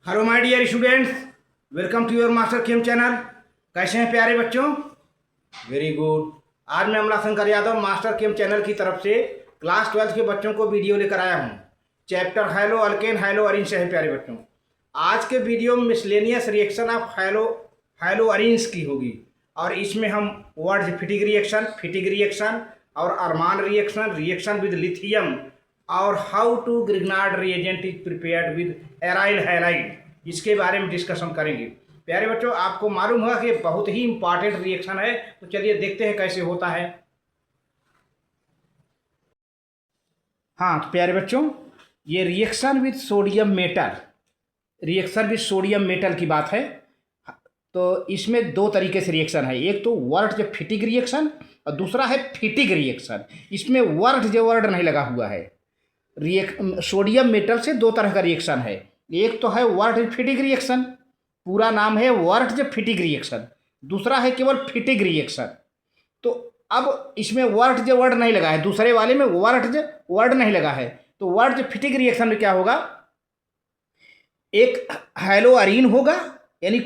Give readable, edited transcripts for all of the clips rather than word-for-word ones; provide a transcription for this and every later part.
Hello my dear students, welcome to your master chem channel. कैसे हैं प्यारे बच्चों? Very good. आज मैं Amla Shankar Yadav master chem channel की तरफ से क्लास 12 के बच्चों को वीडियो लेकर आया हूं। Chapter halo alkane halo arenes है प्यारे बच्चों। आज के वीडियो में miscellaneous reaction of halo arenes की होगी और इसमें हम वर्ड्स फिटिक रिएक्शन और अरमान रिएक्शन विद लिथियम और how to Grignard reagent is prepared with aryl halide, इसके बारे में डिस्कशन करेंगे। प्यारे बच्चों, आपको मालूम होगा कि बहुत ही इंपॉर्टेंट रिएक्शन है, तो चलिए देखते हैं कैसे होता है। हाँ तो प्यारे बच्चों, ये रिएक्शन विद सोडियम मेटल की बात है। तो इसमें दो तरीके से रिएक्शन है, एक तो वर्ड फिटिक रिएक्शन और दूसरा है फिटिक रिएक्शन। इसमें वर्ड नहीं लगा हुआ है। सोडियम मेटल से दो तरह का रिएक्शन है, एक तो है वर्ड फिटिक रिएक्शन, पूरा नाम है वर्ड फिटिक रिएक्शन, दूसरा है केवल फिटिक रिएक्शन। तो अब इसमें वर्ड नहीं लगा है, दूसरे वाले में वर्ड नहीं लगा है। तो वर्ड फिटिक रिएक्शन में क्या होगा, एक हाइलोअरीन होगा यानी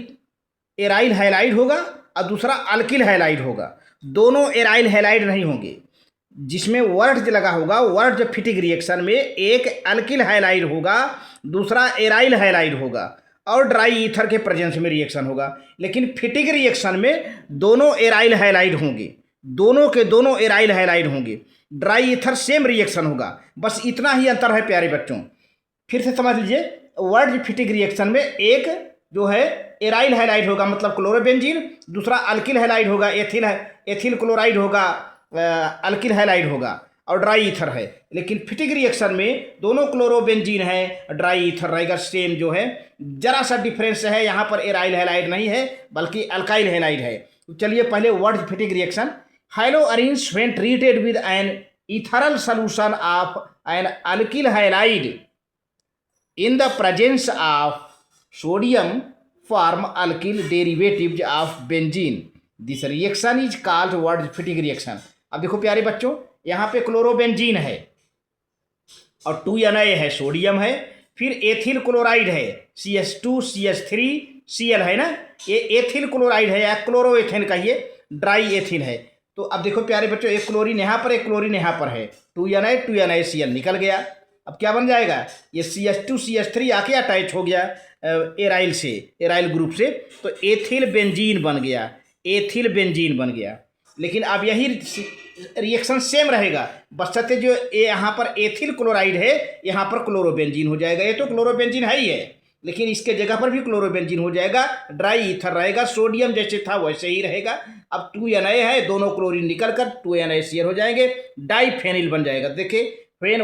एराइल हैलाइड होगा और दूसरा अल्किल हैलाइड होगा। दोनों एराइल हैलाइड नहीं होंगे। जिसमें वर्ड लगा होगा वर्ड फिटिक रिएक्शन में एक अल्किल हैलाइड होगा, दूसरा एराइल हैलाइड होगा और ड्राई ईथर के प्रेजेंस में रिएक्शन होगा। लेकिन फिटिक रिएक्शन में दोनों एराइल हैलाइड होंगे, दोनों के दोनों एराइल हैलाइड होंगे। ड्राई ईथर सेम रिएक्शन होगा, बस इतना ही अंतर है प्यारे बच्चों। फिर से समझ लीजिए, वर्ड फिटिक रिएक्शन में एक जो है एराइल हैलाइड होगा मतलब क्लोरोबेंजीन, दूसरा अल्किल हैलाइड होगा एथिल क्लोराइड होगा, अल्किल हैलाइड होगा और ड्राई ईथर है। लेकिन फिटिक रिएक्शन में दोनों क्लोरोबेंजीन है, ड्राई ईथर रहेगा सेम जो है। जरा सा डिफरेंस है, यहाँ पर एराइल हैलाइड नहीं है बल्कि अल्काइल हैलाइड है। तो चलिए पहले Wurtz Fittig reaction. Haloarenes when treated with an ethereal solution of an alkyl halide in the presence of sodium form alkyl derivatives of benzene. This reaction is called word fitic reaction. अब देखो प्यारे बच्चों, यहाँ पे chlorobenzene है और 2Na है, sodium है, फिर एथिल क्लोराइड है CH2CH3Cl है ना, ये एथिल क्लोराइड है या क्लोरोएथेन कहिए, ड्राई एथिल है। तो अब देखो प्यारे बच्चों, एक क्लोरीन यहाँ पर, एक क्लोरीन यहाँ पर है, 2NaCl निकल गया। अब क्या बन जाएगा, ये CH2CH3 आके अटैच हो गया एराइल ग्रुप से, तो एथिल बेंजीन बन गया। लेकिन अब यही रिएक्शन सेम रहेगा, बशर्ते जो यहाँ पर एथिल क्लोराइड है यहाँ पर क्लोरोबेंजीन हो जाएगा। ये तो क्लोरोबेंजीन है ही है, लेकिन इसके जगह पर भी क्लोरोबेंजीन हो जाएगा, ड्राई ईथर रहेगा, सोडियम जैसे था वैसे ही रहेगा। अब 2Na है, दोनों क्लोरीन निकल कर 2NaCl हो जाएंगे, डाइफेनिल बन जाएगा। देखिए व्हेन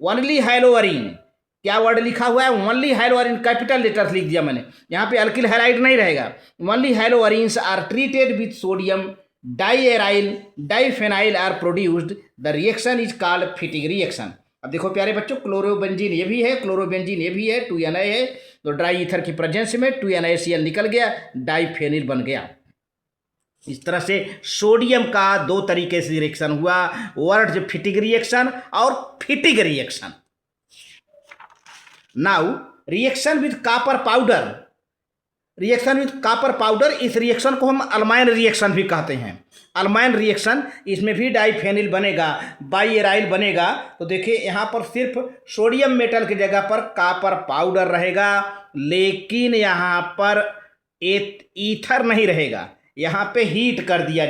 ओनली हाइलोअरीन, क्या वर्ड लिखा हुआ है, ओनली हाइलोअरीन, कैपिटल लेटर्स लिख दिया मैंने, यहाँ पे अल्किल हैलाइड नहीं रहेगा। Only haloarenes are treated with sodium diaryl diphenyl are produced, the reaction is called Fittig reaction. अब देखो प्यारे बच्चों, क्लोरोबेंजीन ये भी है, क्लोरोबेंजीन ये भी है, 2Na है, तो ड्राई ईथर की प्रेजेंस में 2NaCl निकल गया, डाइफेनिल बन गया। इस तरह से सोडियम का दो तरीके से रिएक्शन हुआ, वर्ड फिटिक रिएक्शन और फिटिक reaction. Now reaction with copper powder, इस रिएक्शन को हम अल्माइन रिएक्शन भी कहते हैं। अल्माइन रिएक्शन, इसमें भी डाइफेनिल बनेगा, बाइएराइल बनेगा। तो देखिए यहाँ पर सिर्फ सोडियम मेटल की जगह पर कॉपर पाउडर रहेगा, लेकिन यहाँ पर ईथर नहीं रहेगा, यहाँ पे हीट कर दिया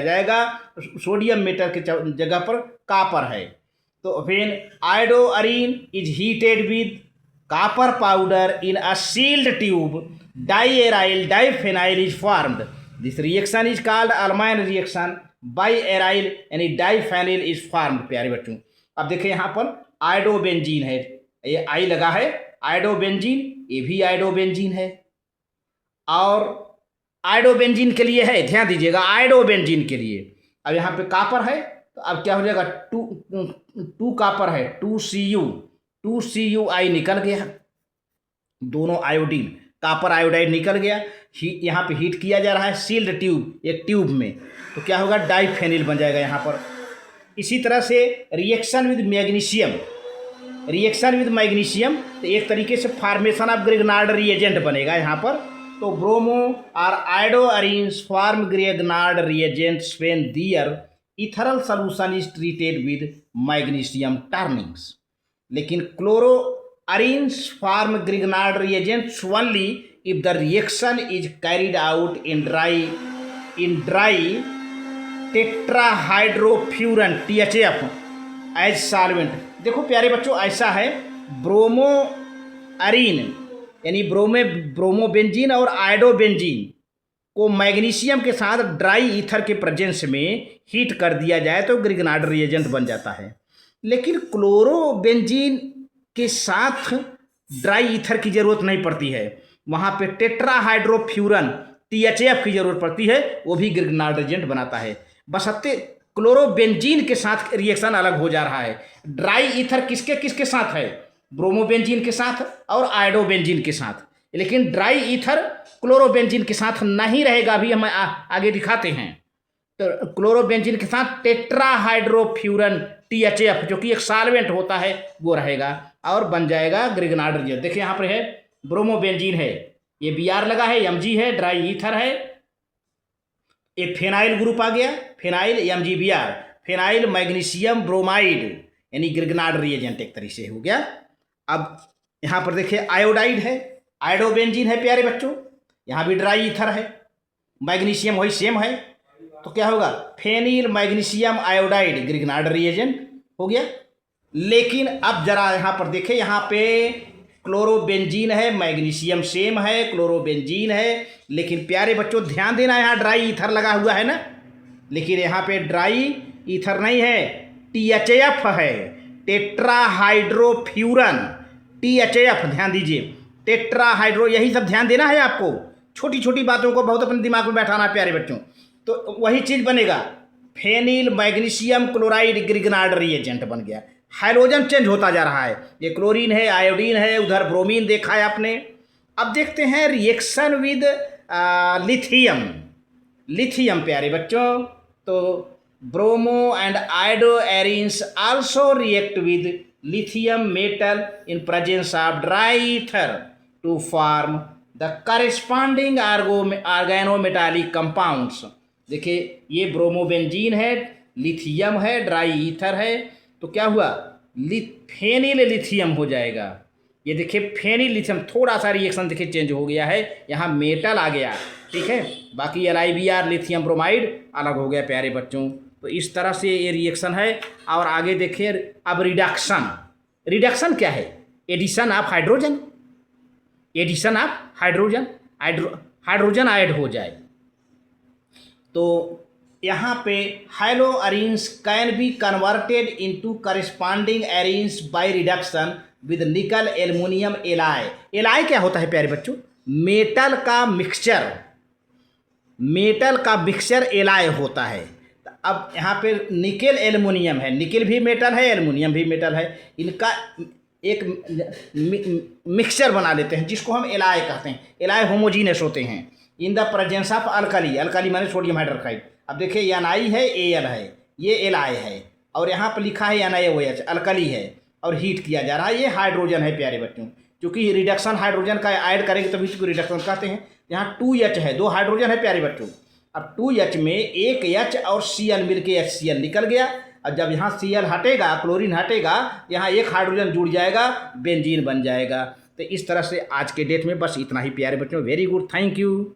जाएगा, सोडियम मेटल के जगह पर कॉपर है। तो when iodoarene is heated with copper powder in a sealed tube, diaryl diphenyl is formed. This reaction is called Ullmann reaction, biaryl यानी डाइफेनिल इज फॉर्म्ड। प्यारे बच्चों, अब देखिए यहाँ पर आयोडोबेंजीन है, ये आई लगा है, आयोडोबेंजीन, ये भी आयोडोबेंजीन है और आयोडोबेंजीन के लिए है, ध्यान दीजिएगा, आयोडोबेंजीन के लिए। अब यहाँ पे कॉपर है, तो अब क्या हो जाएगा, टू कॉपर है, 2Cu2Cu निकल गया, दोनों आयोडीन कॉपर आयोडाइड निकल गया। यहाँ पे हीट किया जा रहा है सील्ड ट्यूब, एक ट्यूब में, तो क्या होगा, डाइफेनिल बन जाएगा यहाँ पर। इसी तरह से reaction with magnesium, reaction with magnesium, तो एक तरीके से फॉर्मेशन ऑफ ग्रिग्नार्ड रिएजेंट बनेगा यहाँ पर। तो ब्रोमो और iodoarenes form Grignard reagents when their ethereal solution is treated with magnesium turnings. लेकिन chloroarenes form Grignard reagents only if the reaction is carried out in dry tetrahydrofuran THF as solvent। देखो प्यारे बच्चों, ऐसा है ब्रोमोअरीन यानी bromobenzene और iodobenzene को magnesium के साथ ड्राई ईथर के प्रेजेंस में हीट कर दिया जाए तो ग्रिग्नार्ड रिएजेंट बन जाता है। लेकिन क्लोरोबेंजीन के साथ ड्राई ईथर की ज़रूरत नहीं पड़ती है, वहाँ पे टेट्राहाइड्रोफ्यूरन THF की ज़रूरत पड़ती है, वो भी ग्रिग्नार्ड रिएजेंट बनाता है। बशर्ते क्लोरोबेंजीन के साथ रिएक्शन अलग हो जा रहा है। ड्राई ईथर किसके किसके साथ है? ब्रोमोबेंजीन के साथ और आयोडोबेंजीन के साथ। लेकिन ड्राई ईथर क्लोरोबेंजीन के साथ नहीं रहेगा, अभी हम आगे दिखाते हैं। तो क्लोरोबेंजीन के साथ टेट्राहाइड्रोफ्यूरन THF जो कि एक सॉल्वेंट होता है वो रहेगा और बन जाएगा ग्रिग्नार्ड रिएजेंट। देखिए यहाँ पर है ब्रोमोबेंजीन है, ये Br लगा है, Mg है, ड्राई ईथर है, एक फेनाइल ग्रुप आ गया, phenyl MgBr, phenyl magnesium bromide यानी ग्रिग्नार्ड रिएजेंट एक तरीके से हो गया। अब यहाँ पर देखिए आयोडाइड है, आयोडोबेंजीन है प्यारे बच्चों, यहाँ भी ड्राई ईथर है, मैग्नीशियम वही सेम है, तो क्या होगा? Phenyl magnesium iodide Grignard reagent हो गया। लेकिन अब जरा यहाँ पर देखें, यहाँ पे क्लोरोबेंजीन है, मैग्नीशियम सेम है, क्लोरोबेंजीन है, लेकिन प्यारे बच्चों ध्यान देना यहाँ ड्राई ईथर लगा हुआ है ना, लेकिन यहाँ पे ड्राई ईथर नहीं है, THF है, टेट्राहाइड्रोफ्यूरन THF। ध्यान दीजिए, टेट्राहाइड्रो, यही सब ध्यान देना है आपको, छोटी छोटी बातों को बहुत अपने दिमाग में बैठाना है प्यारे बच्चों। तो वही चीज़ बनेगा, phenyl magnesium chloride Grignard reagent बन गया। हाइड्रोजन चेंज होता जा रहा है, ये क्लोरीन है, आयोडीन है, उधर ब्रोमीन देखा है आपने। अब देखते हैं रिएक्शन विद लिथियम। लिथियम प्यारे बच्चों, तो bromo and iodoarenes also react with lithium metal in presence of dry ether to form the corresponding organometallic compounds। देखिए ये ब्रोमोबेंजीन है, लिथियम है, ड्राई ईथर है, तो क्या हुआ? फेनिल लिथियम हो जाएगा। ये देखिए फेनिल लिथियम, थोड़ा सा रिएक्शन देखिए चेंज हो गया है, यहाँ मेटल आ गया, ठीक है। बाकी LiBr लिथियम ब्रोमाइड अलग हो गया प्यारे बच्चों। तो इस तरह से ये रिएक्शन है। और आगे देखिए अब रिडक्शन। रिडक्शन क्या है? Addition of hydrogen, addition of hydrogen, hydrogen add हो जाए। तो यहाँ पे haloarenes can be converted into corresponding arenes by reduction with nickel aluminium alloy. Alloy क्या होता है प्यारे बच्चों? मेटल का मिक्सचर, मेटल का मिक्सचर एलाई होता है। अब यहाँ पे निकेल एल्युमिनियम है, निकेल भी मेटल है, एल्युमिनियम भी मेटल है, इनका एक मिक्सचर बना लेते हैं जिसको हम एलाई कहते हैं। एलाई होमोजीनियस होते हैं in the presence of alkali, alkali माने सोडियम हाइड्रोक्साइड। अब देखिए NI है, Al है, ये Li है, और यहाँ पर लिखा है NaOH, अल्कली है, और हीट किया जा रहा है, ये हाइड्रोजन है प्यारे बच्चों। क्योंकि रिडक्शन हाइड्रोजन का ऐड करेंगे तभी इसको रिडक्शन कहते हैं। यहाँ 2H है, 2 हाइड्रोजन है प्यारे बच्चों। अब 2H में एक H और Cl मिल के HCl निकल गया। और जब यहाँ Cl हटेगा, क्लोरीन हटेगा, यहाँ एक हाइड्रोजन जुड़ जाएगा, बेंजीन बन जाएगा। तो इस तरह से आज के डेट में बस इतना ही प्यारे बच्चों। Very good, thank you.